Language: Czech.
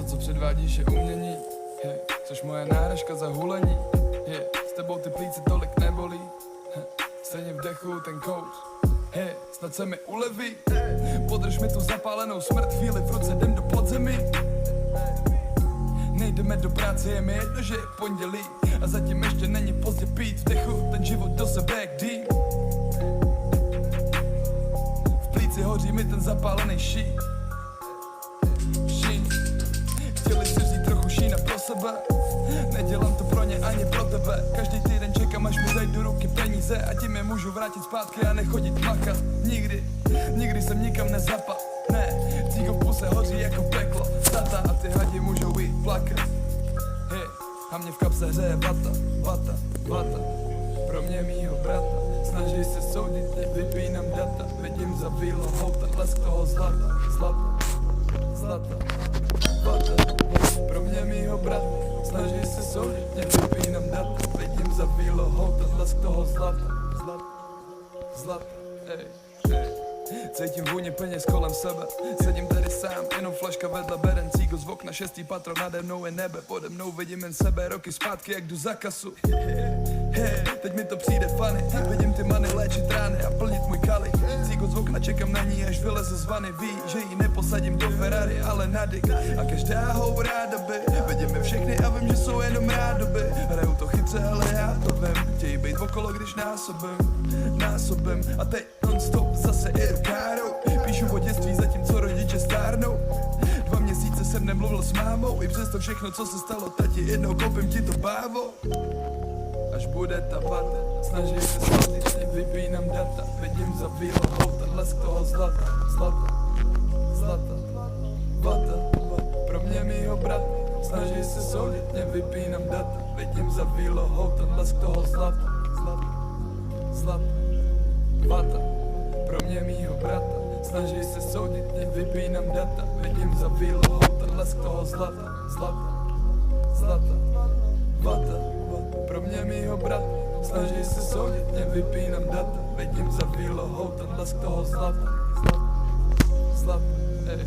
To, co předvádíš, je umění, což moje náhražka za hulení. S tebou ty plíce tolik nebolí, stejně vdechu ten kous. Snad se mi uleví, podrž mi tu zapálenou smrt, chvíli v ruce jdem do podzemí. Nejdeme do práce, je mi jedno, že je pondělí a zatím ještě není pozdě pít vdechu ten život do sebe jak dým. V plíci hoří mi ten zapálený šín. Chtěli si vzít trochu šína pro sebe, nedělám to pro ně ani pro tebe. Každý týden čekám, až mi dají do ruky peníze a tím je můžu vrátit zpátky a nechodit makat. Nikdy jsem nikam nezapal, ne, cíko v puse hoří jako peklo. Tata a ty hadi můžou jít plakat, a mě v kapse hřeje vata. Pro mě mýho brata, snaží se soudit, vypínám data. Vidím za vílo houta, lesk toho zlata. Vata, pro mě mýho brata, snaží se soudit, vypínám data. Vidím za vílo houta, lesk toho zlata, ej. Cítím vůně peněz kolem sebe, sedím tady sám, jenom flaška vedle beren, cígo z okna, 6. patro, nade mnou je nebe, pode mnou vidím jen sebe, roky zpátky, jak jdu za kasu. Teď mi to přijde funny, vidím ty many léčit rány a plnit můj kalich. Cígo z okna, čekám na ní, až vyleze z vany, ví, že ji neposadím do Ferrari, ale na dick. A každá hou ráda by, vidím je všechny a vím, že jsou jenom rádoby. Hraju to chytře, ale já to vím, chtějí být okolo, když násobím. A teď non-stop zase jedu károu, píšu o dětství, zatímco rodiče stárnou. 2 měsíce jsem nemluvil s mámou, i přesto všechno, co se stalo, tati, jednou koupím ti to bávo. Až bude ta vata, snaží se sladit, vypínám data. Vidím za vílo houta, lesk toho zlata. Vata, pro mě mýho brata, snaží se soudit, vypínám data. Vidím za vílo houta, lesk toho zlata. Vata, pro mě mýho brata, snaží se soudit, vypínám data. Vidím za vílo houta, lesk toho zlata. Vata, pro mě mýho brata, snaží se soudit, vypínám data. Vidím za vílo houta, lesk toho zlata, ej.